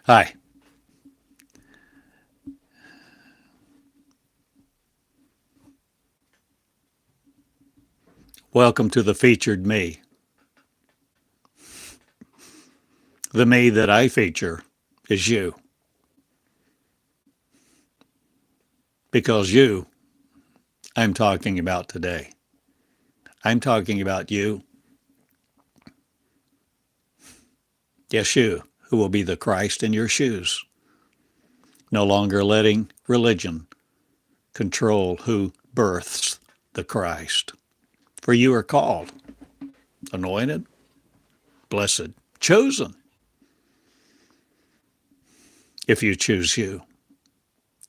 Hi. Welcome to the featured me. The me that I feature is you. Because you, I'm talking about today. I'm talking about you. Yes, you, who will be the Christ in your shoes. No longer letting religion control who births the Christ. For you are called, anointed, blessed, chosen, if you choose you,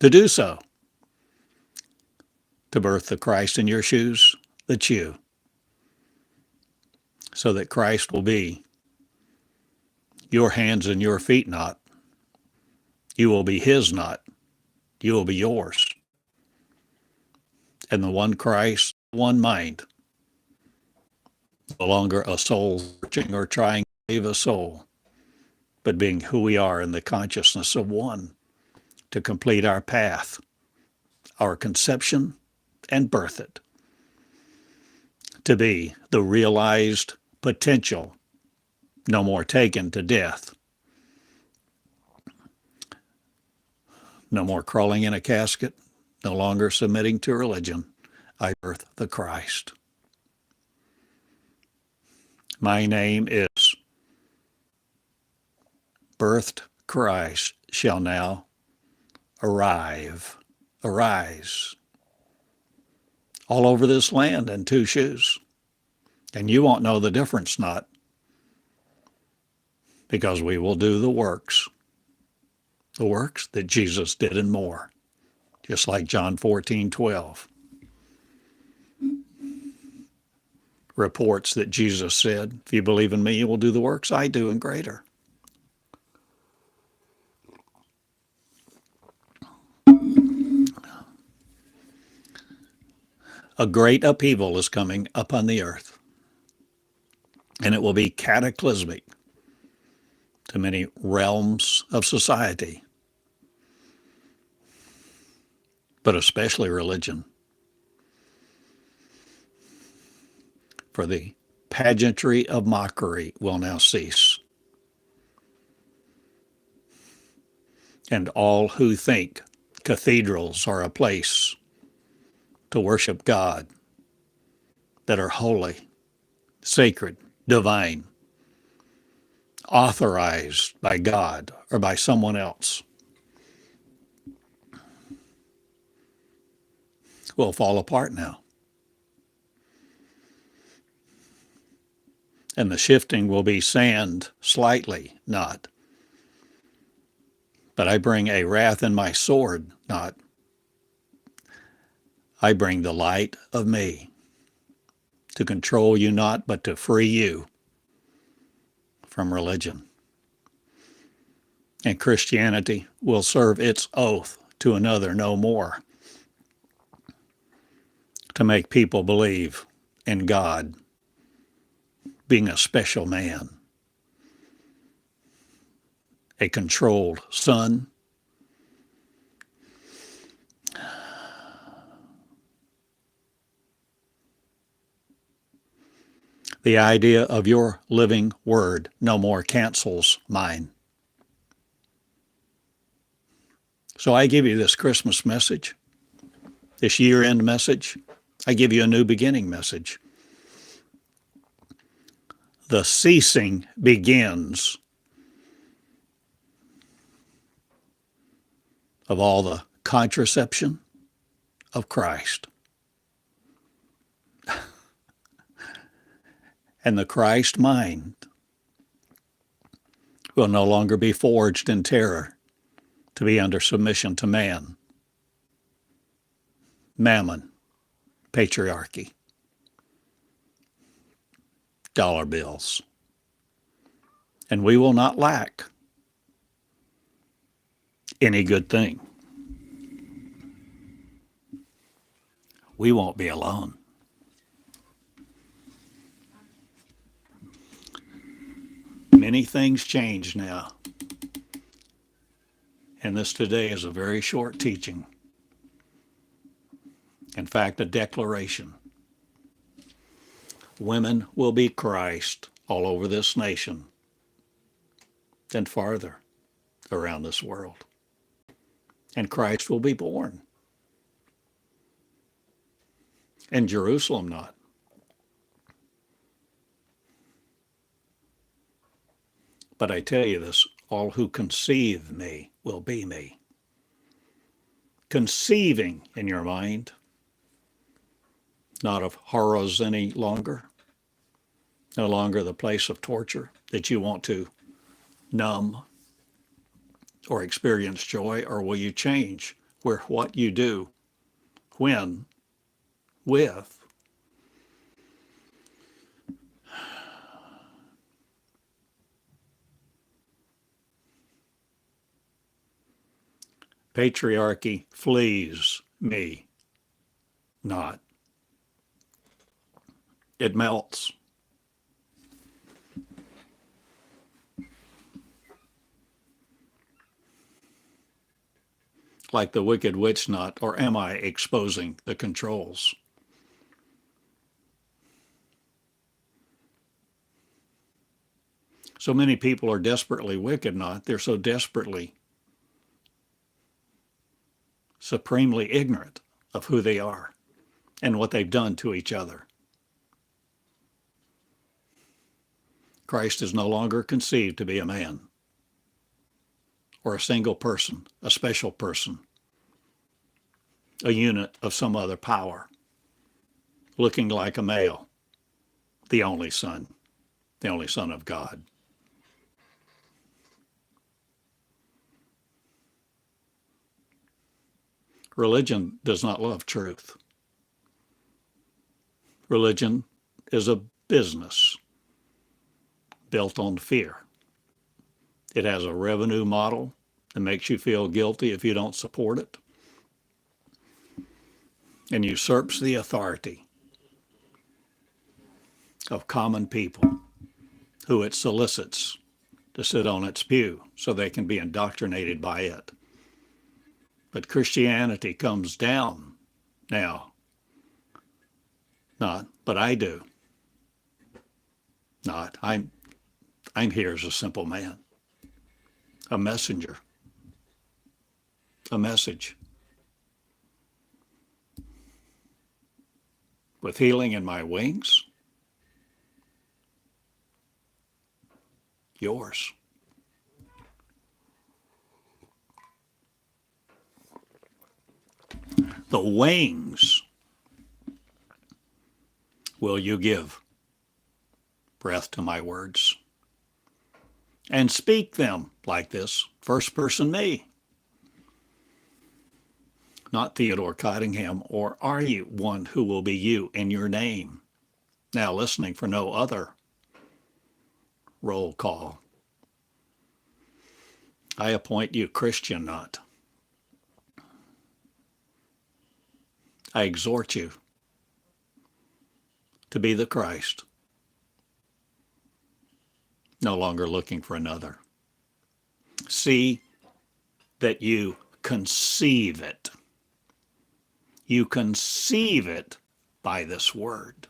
to do so, to birth the Christ in your shoes, that's you, so that Christ will be your hands and your feet knot. You will be his knot. You will be yours. And the one Christ, one mind, no longer a soul searching or trying to save a soul, but being who we are in the consciousness of one to complete our path, our conception, and birth it, to be the realized potential, no more taken to death, no more crawling in a casket, no longer submitting to religion. I birth the Christ. My name is birthed Christ shall now arise all over this land in two shoes. And you won't know the difference, not because we will do the works that Jesus did and more, just like John 14:12 reports that Jesus said, if you believe in me, you will do the works I do and greater. A great upheaval is coming upon the earth, and it will be cataclysmic to many realms of society, but especially religion. For the pageantry of mockery will now cease. And all who think cathedrals are a place to worship God, that are holy, sacred, divine, authorized by God or by someone else, will fall apart now. And the shifting will be sand slightly, not. But I bring a wrath in my sword, not. I bring the light of me to control you not, but to free you from religion. And Christianity will serve its oath to another no more, to make people believe in God being a special man, a controlled son, the idea of your living word no more cancels mine. So I give you this Christmas message, this year-end message. I give you a new beginning message. The ceasing begins of all the contraception of Christ. And the Christ mind will no longer be forged in terror to be under submission to man, mammon, patriarchy, dollar bills. And we will not lack any good thing. We won't be alone. Many things change now. And this today is a very short teaching. In fact, a declaration. Women will be Christ all over this nation and farther around this world. And Christ will be born. And Jerusalem not. But I tell you this, all who conceive me will be me. Conceiving in your mind, not of horrors any longer, no longer the place of torture that you want to numb or experience joy, or will you change where what you do, when, with, patriarchy flees me not. It melts. Like the wicked witch knot, or am I exposing the controls? So many people are desperately wicked not. They're so desperately, supremely ignorant of who they are and what they've done to each other. Christ is no longer conceived to be a man or a single person, a special person, a unit of some other power, looking like a male, the only Son of God. Religion does not love truth. Religion is a business built on fear. It has a revenue model that makes you feel guilty if you don't support it, and usurps the authority of common people who it solicits to sit on its pew so they can be indoctrinated by it. But Christianity comes down now. Not, but I do. Not, I'm here as a simple man, a messenger, a message. With healing in my wings, yours. The wings will you give breath to my words and speak them like this, first person me. Not Theodore Cottingham, or are you one who will be you in your name? Now listening for no other roll call. I appoint you Christian not. I exhort you to be the Christ, no longer looking for another. See that you conceive it. You conceive it by this word.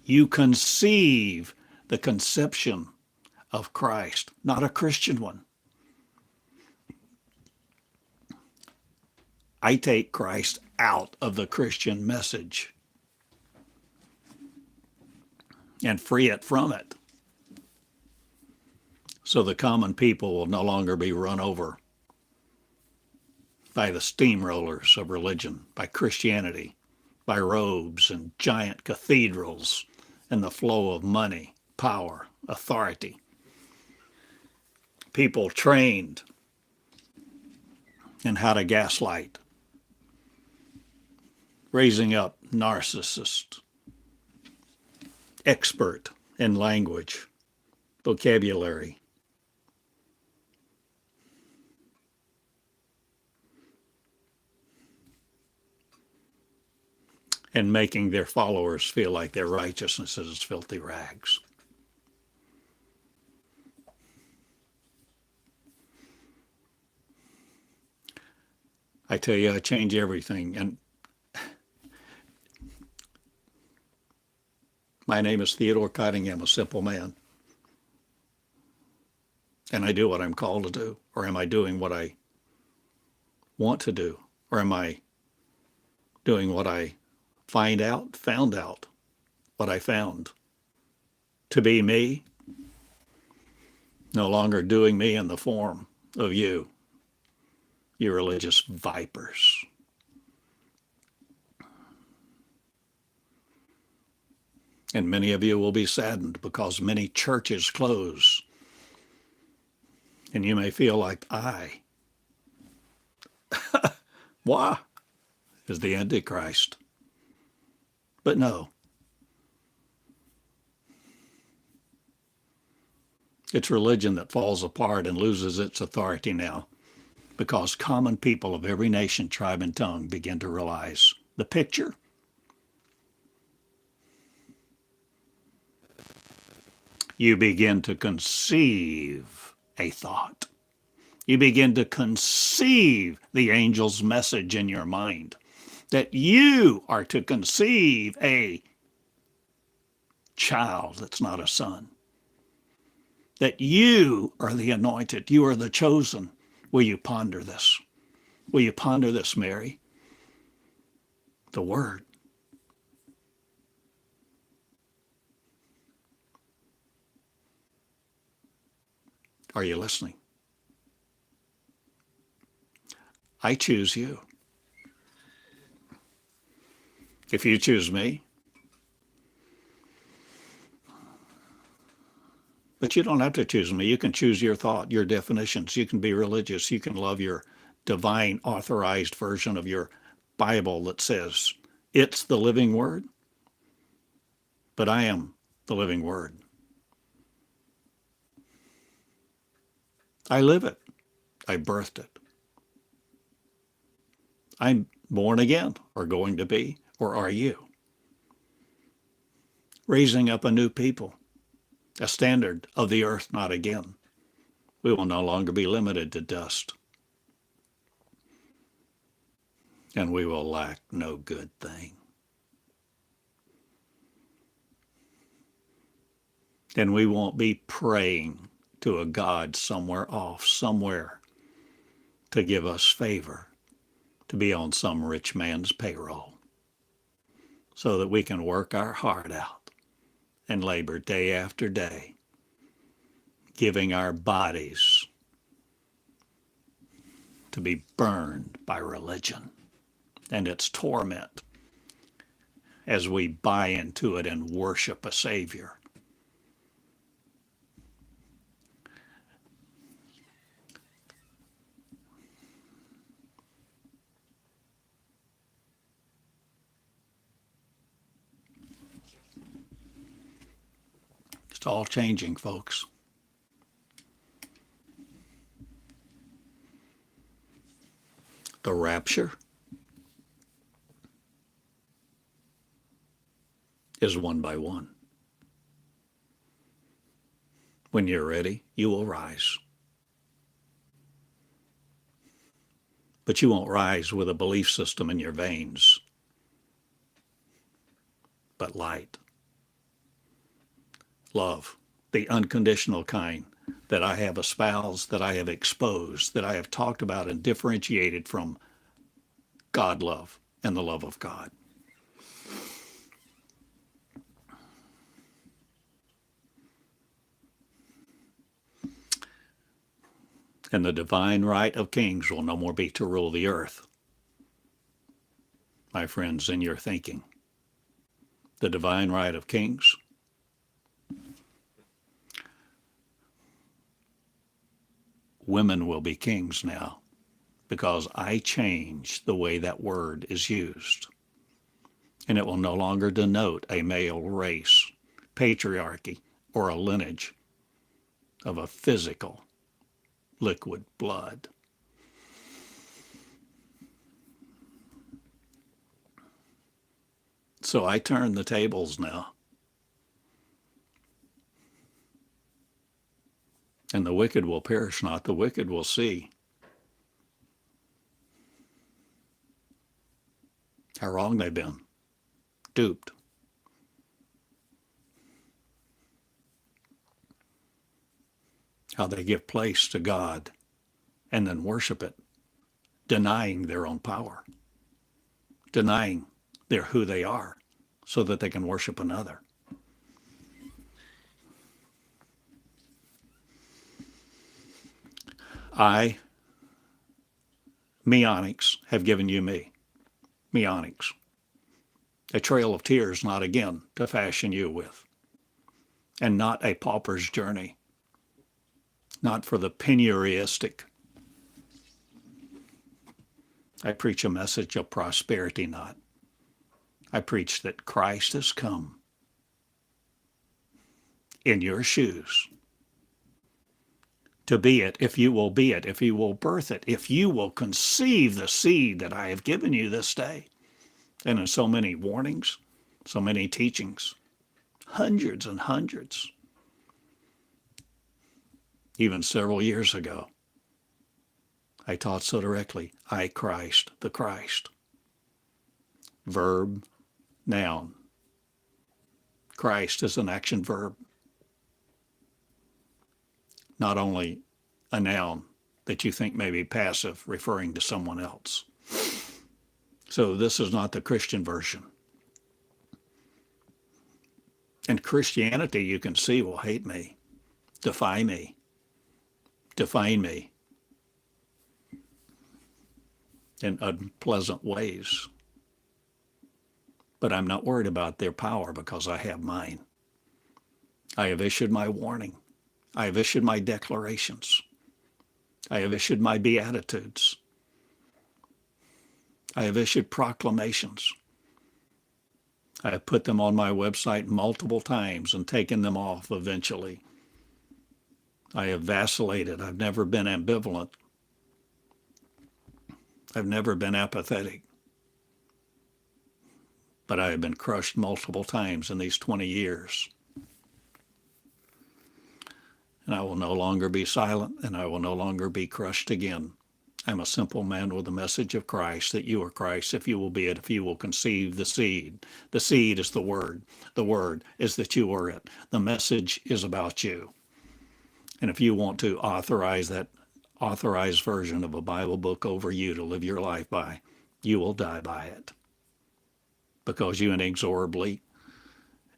You conceive the conception of Christ, not a Christian one. I take Christ out of the Christian message and free it from it, so the common people will no longer be run over by the steamrollers of religion, by Christianity, by robes and giant cathedrals and the flow of money, power, authority. People trained in how to gaslight, raising up narcissists, expert in language, vocabulary, and making their followers feel like their righteousness is filthy rags. I tell you, I change everything. And my name is Theodore Cottingham, a simple man. And I do what I'm called to do. Or am I doing what I want to do? Or am I doing what I found out, what I found to be me, no longer doing me in the form of you religious vipers. And many of you will be saddened because many churches close. And you may feel like why, is the Antichrist. But no. It's religion that falls apart and loses its authority now because common people of every nation, tribe, and tongue begin to realize the picture. You begin to conceive a thought. You begin to conceive the angel's message in your mind that you are to conceive a child that's not a son. That you are the anointed. You are the chosen. Will you ponder this? Will you ponder this, Mary? The word. Are you listening? I choose you. If you choose me, but you don't have to choose me. You can choose your thought, your definitions. You can be religious. You can love your divine authorized version of your Bible that says it's the living word, but I am the living word. I live it. I birthed it. I'm born again, or going to be, or are you? Raising up a new people, a standard of the earth, not again. We will no longer be limited to dust. And we will lack no good thing. And we won't be praying to a God somewhere off, somewhere, to give us favor, to be on some rich man's payroll, so that we can work our heart out and labor day after day, giving our bodies to be burned by religion and its torment as we buy into it and worship a Savior. It's all changing, folks. The rapture is one by one. When you're ready, you will rise. But you won't rise with a belief system in your veins, but light, love, the unconditional kind that I have espoused, that I have exposed, that I have talked about and differentiated from God love and the love of God. And the divine right of kings will no more be to rule the earth. My friends, in your thinking, the divine right of kings women will be kings now, because I change the way that word is used. And it will no longer denote a male race, patriarchy, or a lineage of a physical liquid blood. So I turn the tables now. And the wicked will perish not, the wicked will see. how wrong they've been, duped. How they give place to God and then worship it, denying their own power, denying who they are so that they can worship another. I, Meonics, have given you me. Meonics. A trail of tears, not again to fashion you with. And not a pauper's journey. Not for the penurioistic. I preach a message of prosperity, not. I preach that Christ has come in your shoes to be it, if you will be it, if you will birth it, if you will conceive the seed that I have given you this day. And in so many warnings, so many teachings, hundreds and hundreds. Even several years ago, I taught so directly, I Christ, the Christ. Verb, noun. Christ is an action verb. Not only a noun that you think may be passive, referring to someone else. So this is not the Christian version. And Christianity, you can see, will hate me, defy me, define me in unpleasant ways. But I'm not worried about their power because I have mine. I have issued my warning. I have issued my declarations. I have issued my beatitudes. I have issued proclamations. I have put them on my website multiple times and taken them off eventually. I have vacillated. I've never been ambivalent. I've never been apathetic. But I have been crushed multiple times in these 20 years. And I will no longer be silent, and I will no longer be crushed again. I'm a simple man with the message of Christ, that you are Christ, if you will be it, if you will conceive the seed. The seed is the word. The word is that you are it. The message is about you. And if you want to authorize that authorized version of a Bible book over you to live your life by, you will die by it. Because you inexorably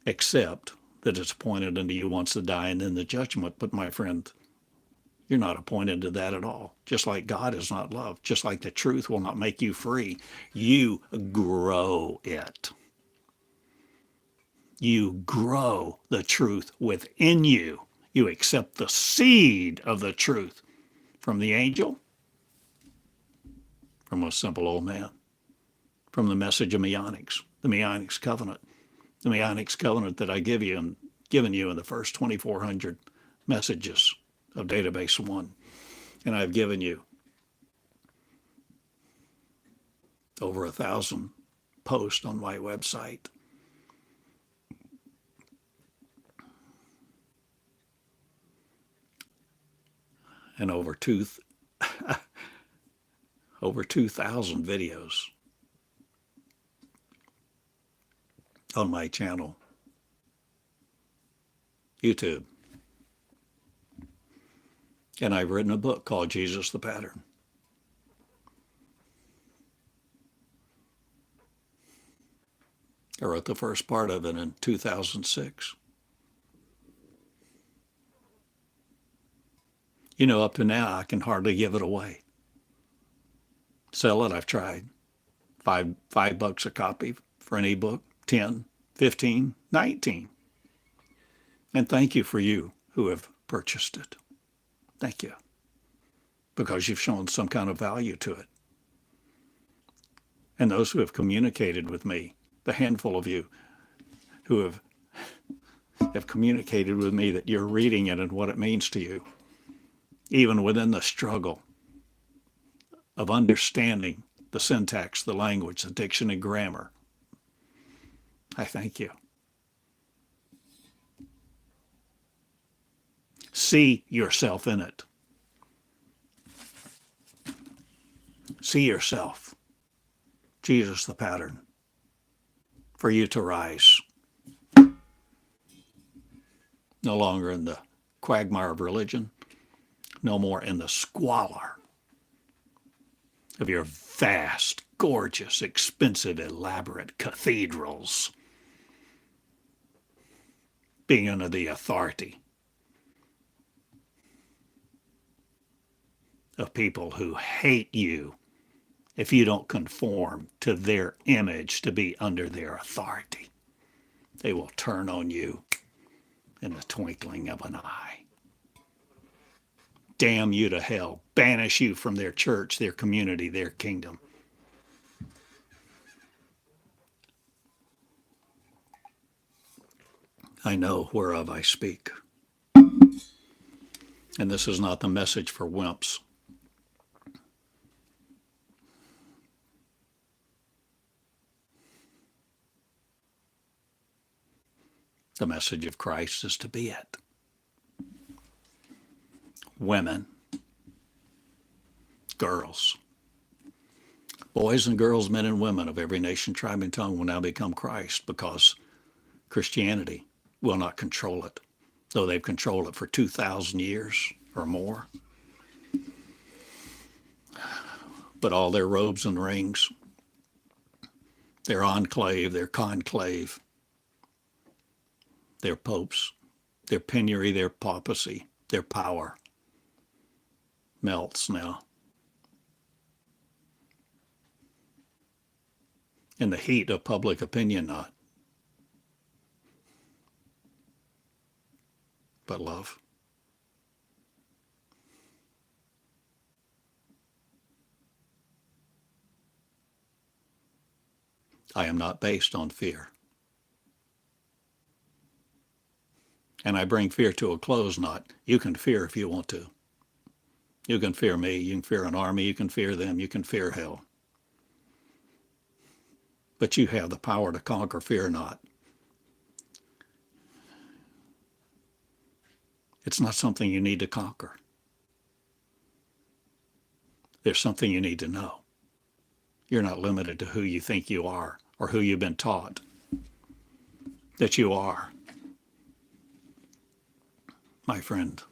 accept that it's appointed unto you once to die and then the judgment. But my friend, you're not appointed to that at all. Just like God is not love. Just like the truth will not make you free. You grow it. You grow the truth within you. You accept the seed of the truth from the angel, from a simple old man, from the message of Meonics, the Meonics covenant. The Meonics covenant that I give you and given you in the first 2,400 messages of database 1. And I've given you over 1,000 posts on my website. And over 2,000 videos on my channel, YouTube. And I've written a book called Jesus the Pattern. I wrote the first part of it in 2006. You know, up to now, I can hardly give it away. Sell it, I've tried. $5 a copy for an ebook, 10, 15, 19. And thank you for you who have purchased it. Thank you. Because you've shown some kind of value to it. And those who have communicated with me, the handful of you who have communicated with me that you're reading it and what it means to you, even within the struggle of understanding the syntax, the language, the diction and grammar. I thank you. See yourself in it. See yourself. Jesus the pattern. for you to rise. No longer in the quagmire of religion, no more in the squalor of your vast, gorgeous, expensive, elaborate cathedrals, being under the authority of people who hate you if you don't conform to their image to be under their authority. They will turn on you in the twinkling of an eye. Damn you to hell. Banish you from their church, their community, their kingdom. I know whereof I speak. And this is not the message for wimps. The message of Christ is to be it. Women, girls, boys and girls, men and women of every nation, tribe, and tongue will now become Christ, because Christianity will not control it, though they've controlled it for 2,000 years or more. But all their robes and rings, their enclave, their conclave, their popes, their penury, their papacy, their power melts now in the heat of public opinion, not, but love. I am not based on fear. And I bring fear to a close, not you can fear if you want to. You can fear me, you can fear an army, you can fear them, you can fear hell. But you have the power to conquer, fear not. It's not something you need to conquer. There's something you need to know. You're not limited to who you think you are or who you've been taught that you are. My friend,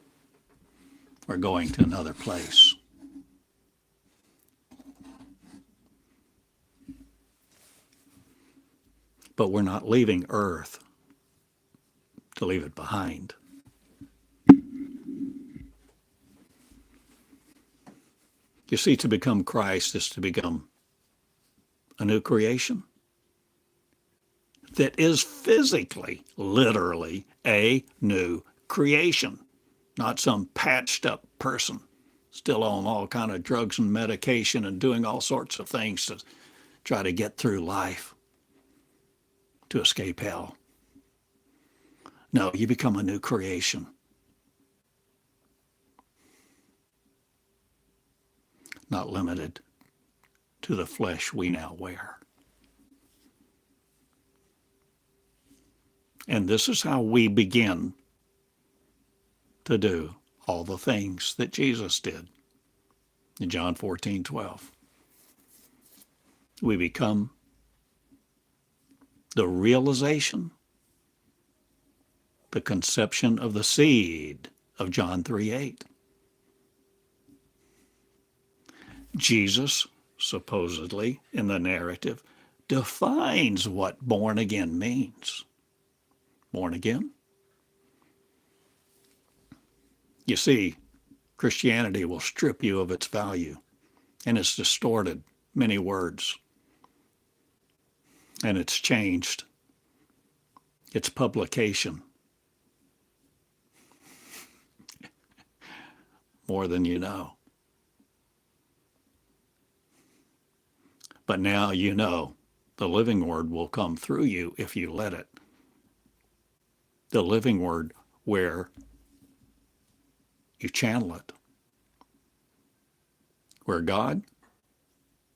we're going to another place. But we're not leaving earth to leave it behind. You see, to become Christ is to become a new creation that is physically, literally, a new creation, not some patched up person still on all kind of drugs and medication and doing all sorts of things to try to get through life, to escape hell. No, you become a new creation. Not limited to the flesh we now wear. And this is how we begin to do all the things that Jesus did in John 14:12. We become the realization, the conception of the seed of John 3:8. Jesus, supposedly, in the narrative, defines what born again means. Born again? You see, Christianity will strip you of its value, and it's distorted many words, and it's changed its publication more than you know. But now you know the living word will come through you if you let it. The living word where you channel it. Where God,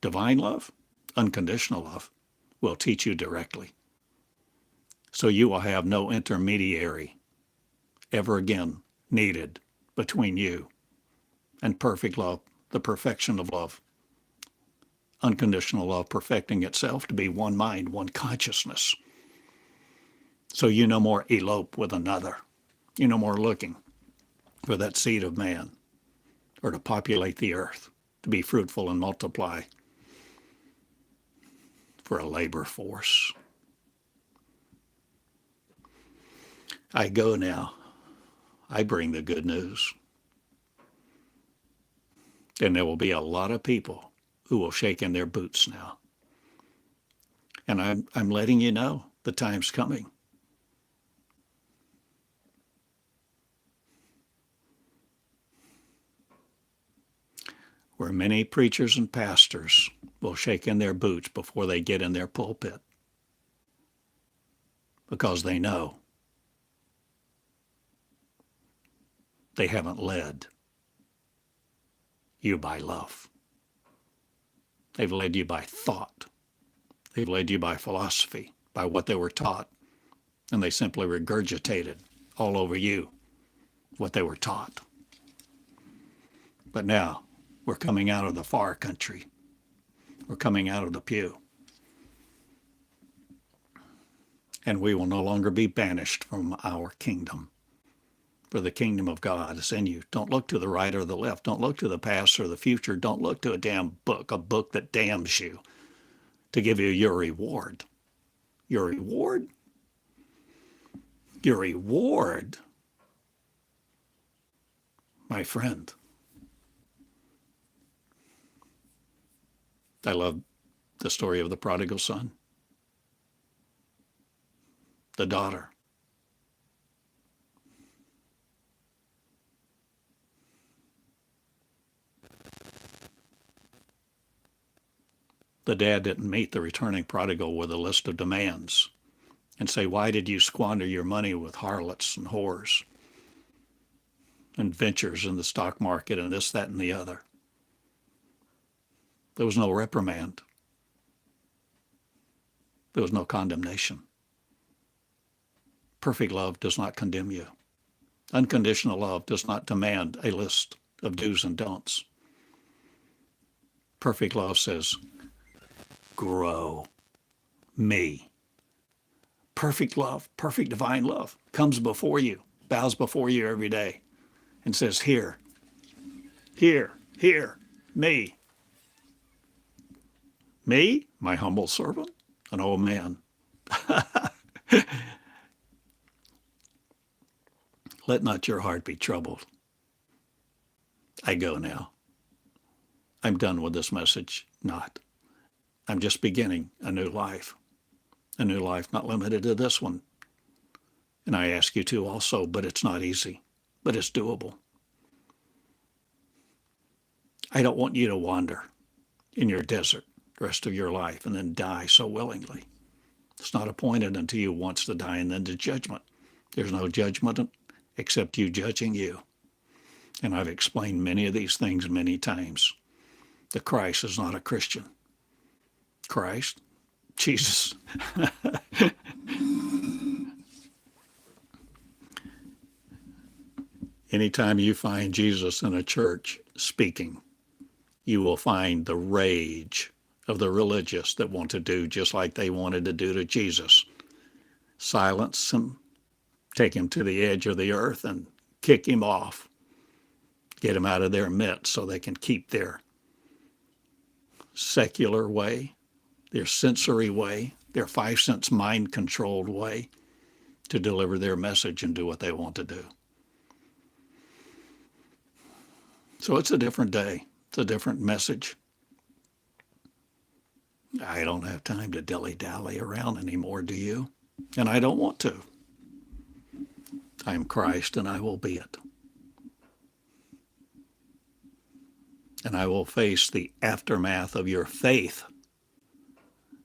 divine love, unconditional love, will teach you directly. So you will have no intermediary ever again needed between you and perfect love, the perfection of love. Unconditional love perfecting itself to be one mind, one consciousness, So you no more elope with another. You no more looking for that seed of man or to populate the earth, to be fruitful and multiply for a labor force. I go now. I bring the good news. And there will be a lot of people who will shake in their boots now. And I'm letting you know the time's coming. Where many preachers and pastors will shake in their boots before they get in their pulpit. Because they know they haven't led you by love. They've led you by thought. They've led you by philosophy, by what they were taught. And they simply regurgitated all over you what they were taught. But now we're coming out of the far country. We're coming out of the pew. And we will no longer be banished from our kingdom. For the kingdom of God is in you. Don't look to the right or the left. Don't look to the past or the future. Don't look to a book that damns you to give you your reward. Your reward? Your reward, my friend. I love the story of the prodigal son. The daughter. The dad didn't meet the returning prodigal with a list of demands and say, why did you squander your money with harlots and whores and ventures in the stock market and this, that, and the other? There was no reprimand. There was no condemnation. Perfect love does not condemn you. Unconditional love does not demand a list of do's and don'ts. Perfect love says, grow me. Perfect love, perfect divine love comes before you, bows before you every day and says, here, me. Me, my humble servant, an old man. Let not your heart be troubled. I go now. I'm done with this message. Not. I'm just beginning a new life. A new life not limited to this one. And I ask you to also, but it's not easy. But it's doable. I don't want you to wander in your desert the rest of your life and then die so willingly. It's not appointed unto you once to die and then to judgment. There's no judgment except you judging you. And I've explained many of these things many times. The Christ is not a Christian. Christ, Jesus. Anytime you find Jesus in a church speaking, you will find the rage of the religious that want to do just like they wanted to do to Jesus. Silence him, take him to the edge of the earth and kick him off. Get him out of their midst so they can keep their secular way, their sensory way, their 5 sense mind-controlled way to deliver their message and do what they want to do. So it's a different day. It's a different message. I don't have time to dilly-dally around anymore, do you? And I don't want to. I am Christ and I will be it. And I will face the aftermath of your faith,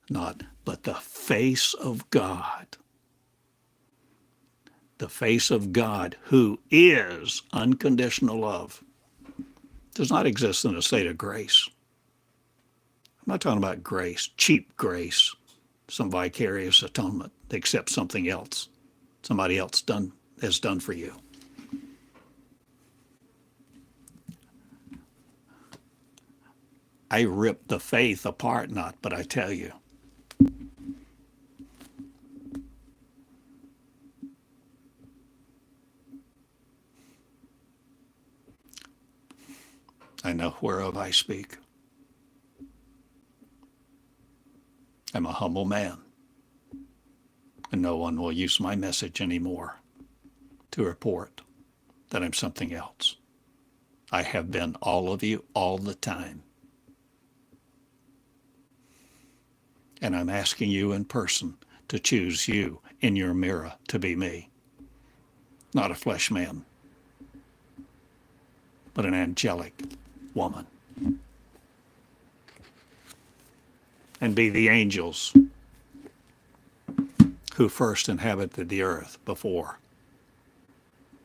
but the face of God. The face of God, who is unconditional love, does not exist in a state of grace. I'm not talking about grace, cheap grace, some vicarious atonement to accept something else somebody else has done for you. I rip the faith apart not, but I tell you, I know whereof I speak. I'm a humble man, and no one will use my message anymore to report that I'm something else. I have been all of you all the time. And I'm asking you in person to choose you in your mirror to be me. Not a flesh man, but an angelic woman. And be the angels who first inhabited the earth before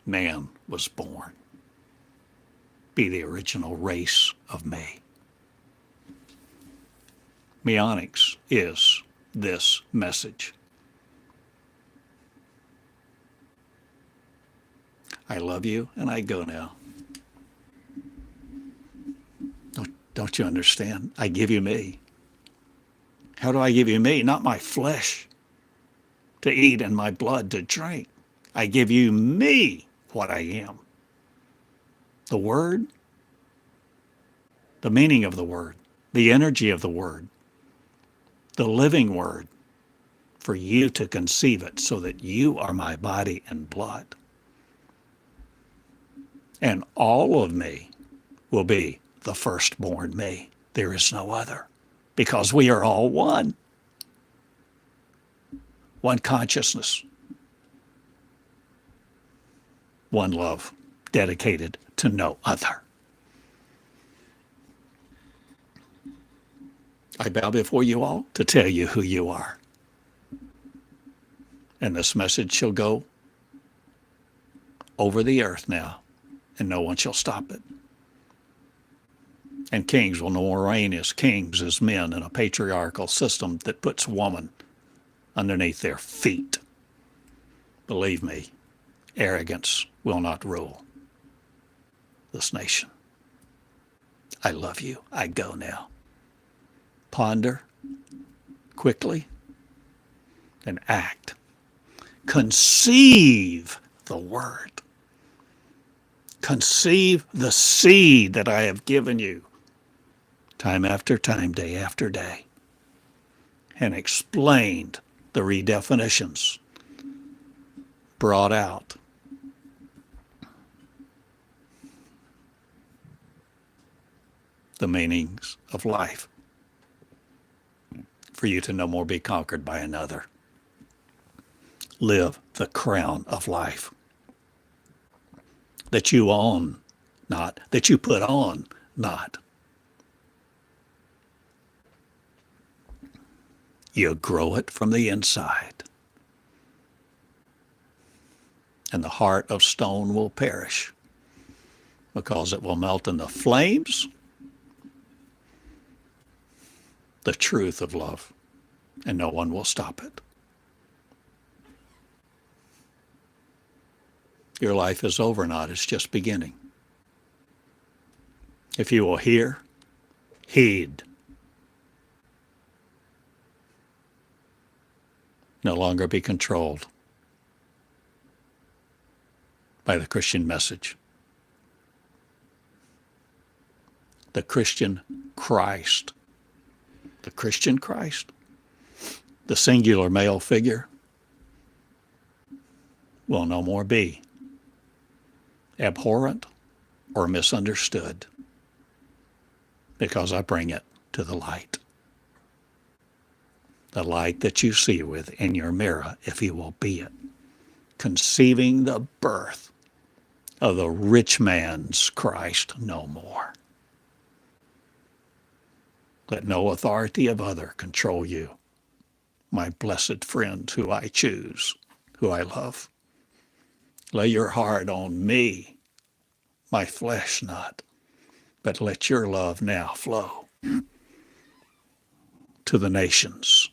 man was born. Be the original race of me. Meonics is this message. I love you, and I go now. Don't you understand? I give you me. How do I give you me? Not my flesh to eat and my blood to drink. I give you me, what I am. The word, the meaning of the word, the energy of the word, the living word, for you to conceive it so that you are my body and blood. And all of me will be the firstborn me. There is no other, because we are all one. One consciousness, one love, dedicated to no other. I bow before you all to tell you who you are. And this message shall go over the earth now, and no one shall stop it. And kings will no more reign as kings, as men in a patriarchal system that puts woman underneath their feet. Believe me, arrogance will not rule this nation. I love you. I go now. Ponder quickly and act. Conceive the word. Conceive the seed that I have given you time after time, day after day, and explained the redefinitions, brought out the meanings of life for you to no more be conquered by another. Live the crown of life that you own, not that you put on, not. You grow it from the inside. And the heart of stone will perish because it will melt in the flames, the truth of love, and no one will stop it. Your life is over not, it's just beginning. If you will hear, heed. No longer be controlled by the Christian message. The Christian Christ. The Christian Christ. The singular male figure will no more be abhorrent or misunderstood because I bring it to the light. The light that you see with in your mirror, if you will be it. Conceiving the birth of the rich man's Christ no more. Let no authority of other control you, my blessed friend who I choose, who I love. Lay your heart on me, my flesh not, but let your love now flow to the nations.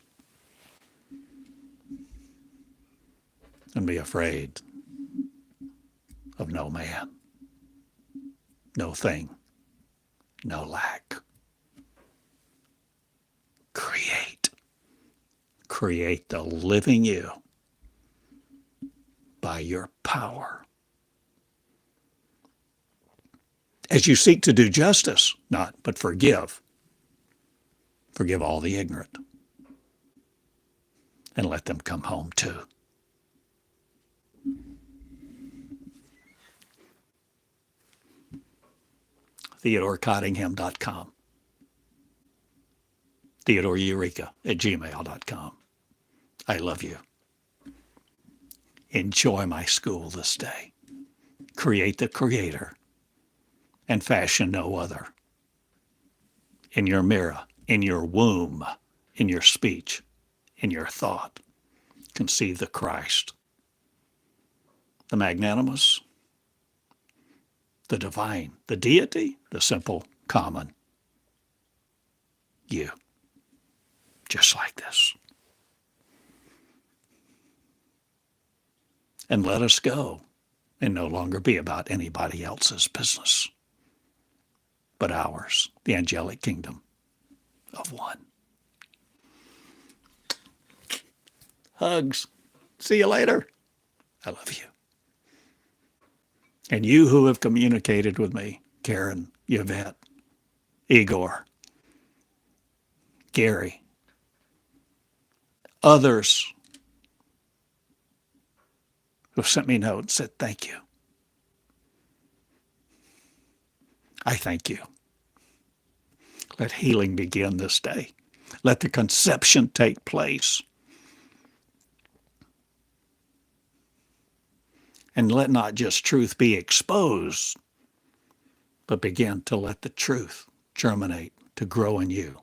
And be afraid of no man, no thing, no lack. Create the living you by your power. as you seek to do justice, not, but forgive. Forgive all the ignorant. And let them come home too. TheodoreCottingham.com. TheodoreEureka@gmail.com. I love you. Enjoy my school this day. Create the Creator and fashion no other. In your mirror, in your womb, in your speech, in your thought, conceive the Christ, the magnanimous, the divine, the deity, the simple, common. You, just like this. And let us go and no longer be about anybody else's business, but ours, the angelic kingdom of one. Hugs. See you later. I love you. And you who have communicated with me, Karen, Yvette, Igor, Gary, others who sent me notes and said thank you. I thank you. Let healing begin this day. Let the conception take place. And let not just truth be exposed, but begin to let the truth germinate, to grow in you,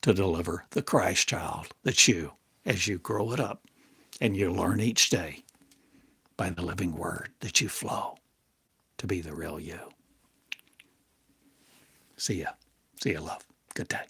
to deliver the Christ child that's you as you grow it up and you learn each day by the living word that you flow to be the real you. See ya. See ya, love. Good day.